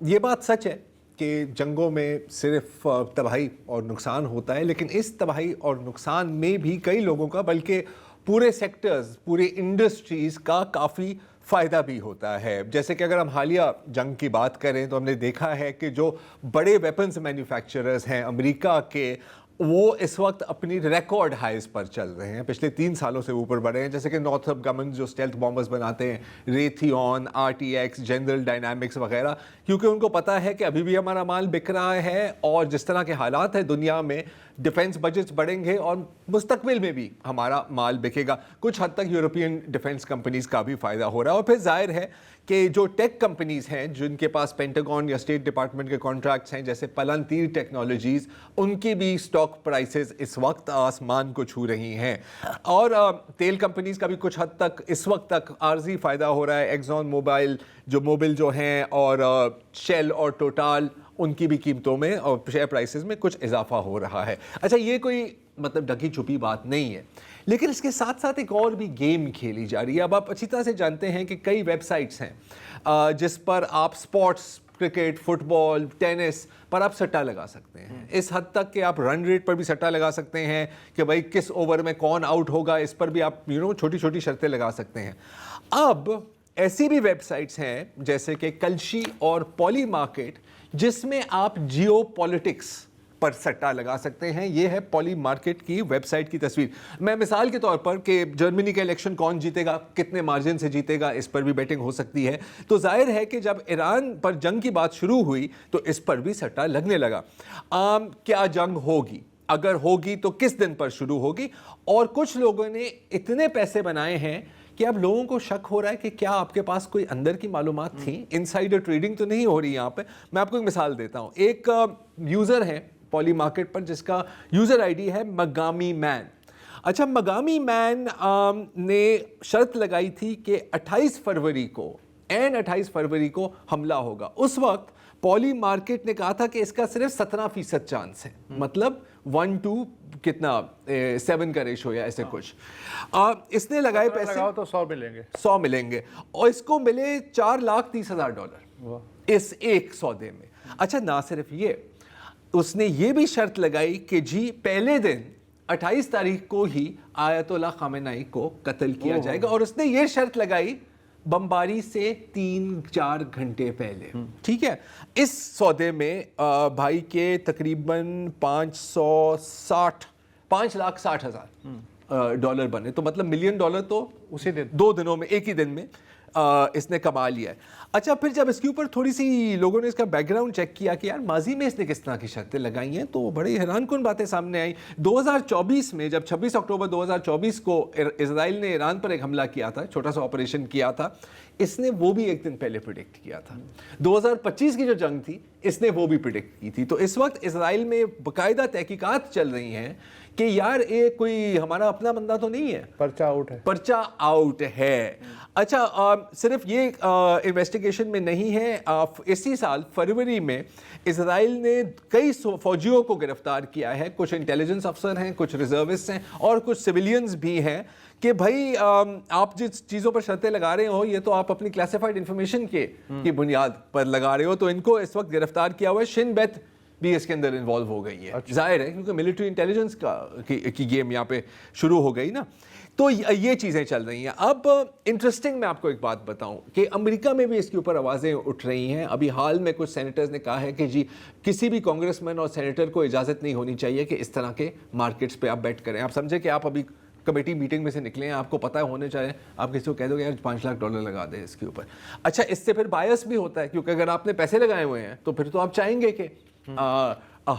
یہ بات سچ ہے کہ جنگوں میں صرف تباہی اور نقصان ہوتا ہے, لیکن اس تباہی اور نقصان میں بھی کئی لوگوں کا بلکہ پورے سیکٹرز, پورے انڈسٹریز کا کافی فائدہ بھی ہوتا ہے. جیسے کہ اگر ہم حالیہ جنگ کی بات کریں تو ہم نے دیکھا ہے کہ جو بڑے ویپنز مینوفیکچررز ہیں امریکہ کے, وہ اس وقت اپنی ریکارڈ ہائیز پر چل رہے ہیں, پچھلے 3 سالوں سے اوپر بڑھے ہیں. جیسے کہ نارتھرپ گمن جو اسٹیلتھ بامبرز بناتے ہیں, ریتھیون, RTX, جنرل ڈائنامکس وغیرہ, کیونکہ ان کو پتا ہے کہ ابھی بھی ہمارا مال بک رہا ہے, اور جس طرح کے حالات ہیں دنیا میں ڈیفنس بجٹس بڑھیں گے اور مستقبل میں بھی ہمارا مال بکے گا. کچھ حد تک یورپین ڈیفنس کمپنیز کا بھی فائدہ ہو رہا ہے. اور پھر ظاہر ہے کہ جو ٹیک کمپنیز ہیں جن کے پاس پینٹاگون یا اسٹیٹ ڈپارٹمنٹ کے کانٹریکٹس ہیں جیسے پلانتیر ٹیکنالوجیز, ان کی بھی اسٹاک پرائسز اس وقت آسمان کو چھو رہی ہیں. اور تیل کمپنیز کا بھی کچھ حد تک اس وقت تک عارضی فائدہ ہو رہا ہے. ایکزون موبل جو ہیں, اور شیل اور ٹوٹال, ان کی بھی قیمتوں میں اور شیئر پرائسز میں کچھ اضافہ ہو رہا ہے. اچھا, یہ کوئی مطلب ڈھکی چھپی بات نہیں ہے, لیکن اس کے ساتھ ساتھ ایک اور بھی گیم کھیلی جا رہی ہے. اب آپ اچھی طرح سے جانتے ہیں کہ کئی ویب سائٹس ہیں جس پر آپ سپورٹس, کرکٹ, فٹ بال, ٹینس پر آپ سٹا لگا سکتے ہیں. اس حد تک کہ آپ رن ریٹ پر بھی سٹا لگا سکتے ہیں کہ بھائی کس اوور میں کون آؤٹ ہوگا, اس پر بھی آپ چھوٹی چھوٹی شرطیں لگا سکتے ہیں. اب ایسی بھی ویب سائٹس ہیں جیسے کہ کلشی اور پولی مارکیٹ جس میں آپ جیو پولیٹکس پر سٹا لگا سکتے ہیں. یہ ہے پولی مارکیٹ کی ویب سائٹ کی تصویر. میں مثال کے طور پر کہ جرمنی کا الیکشن کون جیتے گا, کتنے مارجن سے جیتے گا, اس پر بھی بیٹنگ ہو سکتی ہے. تو ظاہر ہے کہ جب ایران پر جنگ کی بات شروع ہوئی تو اس پر بھی سٹا لگنے لگا. کیا جنگ ہوگی, اگر ہوگی تو کس دن پر شروع ہوگی, اور کچھ لوگوں نے اتنے پیسے بنائے ہیں کہ اب لوگوں کو شک ہو رہا ہے کہ کیا آپ کے پاس کوئی اندر کی معلومات تھیں. انسائڈر ٹریڈنگ تو نہیں ہو رہی یہاں پہ. میں آپ کو ایک مثال دیتا ہوں. ایک یوزر ہے پولی مارکیٹ پر جس کا یوزر آئی ڈی ہے مگامی مین. اچھا, مگامی مین نے شرط لگائی تھی کہ 28 فروری کو حملہ ہوگا. اس وقت پولی مارکیٹ نے کہا تھا کہ اس کا صرف 17% چانس ہے, مطلب 1:7 کا ریشو یا ایسے کچھ. اس نے لگائے پیسے تو 100 ملیں گے, اور اس کو ملے $4,30,000. اس ایک سودے میں. اچھا نہ صرف یہ, اس نے یہ بھی شرط لگائی کہ جی پہلے دن 28 تاریخ کو ہی آیت اللہ خامنہئی کو قتل کیا جائے گا, اور اس نے یہ شرط لگائی بمباری سے 3-4 گھنٹے پہلے. ٹھیک ہے, اس سودے میں بھائی کے تقریباً 5,60,000 ڈالر بنے, تو مطلب $1 ملین تو اسی دن 2 دنوں میں, ایک ہی دن میں اس نے کما لیا ہے. اچھا پھر جب اس کے اوپر تھوڑی سی لوگوں نے اس کا بیک گراؤنڈ چیک کیا کہ یار ماضی میں اس نے کس طرح کی شرطیں لگائی ہیں, تو بڑی حیران کن باتیں سامنے آئیں. 2024 میں جب 26 اکتوبر 2024 کو اسرائیل نے ایران پر ایک حملہ کیا تھا, چھوٹا سا آپریشن کیا تھا, اس نے وہ بھی ایک دن پہلے پریڈکٹ کیا تھا. 2025 کی جو جنگ تھی اس نے وہ بھی پریڈکٹ کی تھی. تو اس وقت اسرائیل میں باقاعدہ تحقیقات چل رہی ہیں کہ یار یہ کوئی ہمارا اپنا بندہ تو نہیں ہے, پرچہ آؤٹ ہے, پرچہ آؤٹ ہے. اچھا صرف یہ انویسٹیگیشن میں نہیں ہے, اسی سال فروری میں اسرائیل نے کئی فوجیوں کو گرفتار کیا ہے, کچھ انٹیلیجنس افسر ہیں, کچھ ریزروسٹ ہیں, اور کچھ سویلینز بھی ہیں, کہ بھائی آپ جس چیزوں پر شرطیں لگا رہے ہو یہ تو آپ اپنی کلاسیفائڈ انفارمیشن کی بنیاد پر لگا رہے ہو. تو ان کو اس وقت گرفتار کیا ہوا ہے. شن بیت بھی اس کے اندر انوالو ہو گئی ہے, ظاہر ہے کیونکہ ملٹری انٹیلیجنس کی گیم یہاں پہ شروع ہو گئی نا. تو یہ چیزیں چل رہی ہیں. اب انٹرسٹنگ میں آپ کو ایک بات بتاؤں کہ امریکہ میں بھی اس کے اوپر آوازیں اٹھ رہی ہیں. ابھی حال میں کچھ سینیٹرز نے کہا ہے کہ جی کسی بھی کانگریس مین اور سینیٹر کو اجازت نہیں ہونی چاہیے کہ اس طرح کے مارکیٹس پہ آپ بیٹ کریں. آپ سمجھیں کہ آپ ابھی کمیٹی میٹنگ میں سے نکلے ہیں, آپ کو پتہ ہونے چاہیے, آپ کسی کو کہہ دو کہ یار $5 لاکھ لگا دیں اس کے اوپر. اچھا اس سے پھر بایس بھی ہوتا ہے, کیونکہ اگر آپ نے پیسے لگائے ہوئے ہیں تو پھر تو آپ چاہیں گے کہ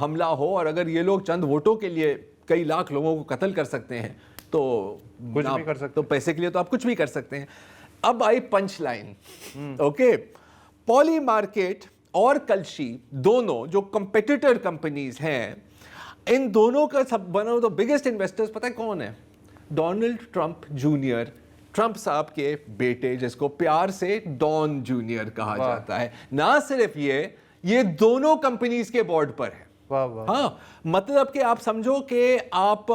حملہ ہو, اور اگر یہ لوگ چند ووٹوں کے لیے کئی لاکھ لوگوں کو قتل کر سکتے ہیں تو کچھ بھی کر سکتے, تو پیسے کے لیے تو آپ کچھ بھی کر سکتے ہیں. اب آئی پنچ لائن. اوکے, پولی مارکیٹ اور کلشی دونوں جو کمپیٹیٹر کمپنیز ہیں, ان دونوں کا سب one of the biggest investors پتہ ہے کون ہے؟ ڈونلڈ ٹرمپ جونیئر, ٹرمپ صاحب کے بیٹے, جس کو پیار سے ڈون جونیئر کہا جاتا ہے. نہ صرف یہ دونوں کمپنیز کے بورڈ پر ہے. ہاں مطلب کہ آپ سمجھو کہ آپ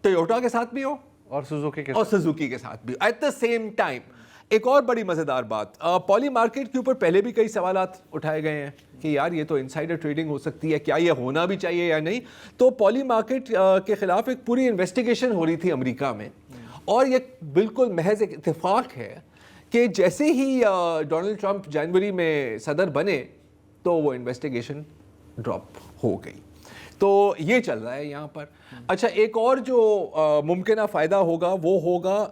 ٹویوٹا کے ساتھ بھی ہو اور سوزوکی کے ساتھ بھی ایٹ دا سیم ٹائم. ایک اور بڑی مزیدار بات, پولی مارکیٹ کے اوپر پہلے بھی کئی سوالات اٹھائے گئے ہیں کہ یار یہ تو انسائڈر ٹریڈنگ ہو سکتی ہے, کیا یہ ہونا بھی چاہیے یا نہیں. تو پولی مارکیٹ کے خلاف ایک پوری انویسٹیگیشن ہو رہی تھی امریکہ میں, اور یہ بالکل محض ایک اتفاق ہے کہ جیسے ہی ڈونلڈ ٹرمپ جنوری میں صدر بنے تو وہ انویسٹیگیشن ڈراپ ہو گئی. تو یہ چل رہا ہے یہاں پر. اچھا ایک اور جو ممکنہ فائدہ ہوگا وہ ہوگا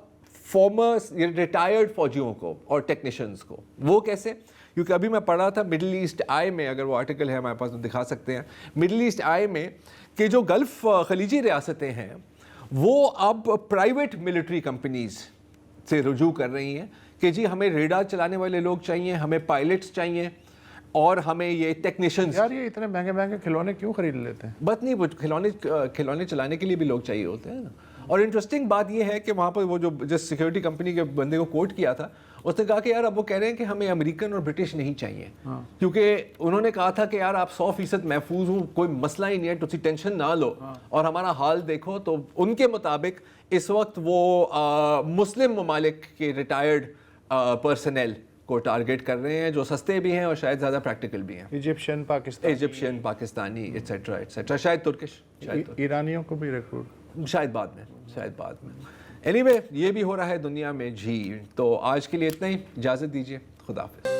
فارمر ریٹائرڈ فوجیوں کو اور ٹیکنیشینز کو. وہ کیسے؟ کیونکہ ابھی میں پڑھ رہا تھا مڈل ایسٹ آئی میں, اگر وہ آرٹیکل ہے ہمارے پاس تو دکھا سکتے ہیں, مڈل ایسٹ آئی میں کہ جو گلف خلیجی ریاستیں ہیں وہ اب پرائیویٹ ملٹری کمپنیز سے رجوع کر رہی ہیں کہ جی ہمیں ریڈار چلانے والے لوگ چاہیے, ہمیں پائلٹس چاہیے, اور ہمیں یہ ٹیکنیشینز. یار یہ اتنے مہنگے مہنگے کھلونے کیوں خرید لیتے ہیں؟ بات نہیں, کھلونے چلانے کے لیے بھی لوگ چاہیے ہوتے ہیں نا. اور انٹرسٹنگ بات یہ ہے کہ وہاں پر وہ جو جس سیکیورٹی کمپنی کے بندے کو کوٹ کیا تھا, اس نے کہا کہ یار اب وہ کہہ رہے ہیں کہ ہمیں امریکن اور برٹش نہیں چاہیے, کیونکہ انہوں نے کہا تھا کہ یار آپ 100% محفوظ ہوں, کوئی مسئلہ ہی نہیں ہے, تسی ٹینشن نہ لو, اور ہمارا حال دیکھو. تو ان کے مطابق اس وقت وہ مسلم ممالک کے ریٹائرڈ پرسنل کو ٹارگیٹ کر رہے ہیں, جو سستے بھی ہیں اور شاید زیادہ پریکٹیکل بھی ہیں. ایجپشین پاکستانی ایٹسیٹرا ایٹسیٹرا, شاید ترکش, ایرانیوں کو بھی ریکروٹ, شاید بعد میں. اینی وے یہ بھی ہو رہا ہے دنیا میں جی. تو آج کے لیے اتنا ہی, اجازت دیجیے, خدا حافظ.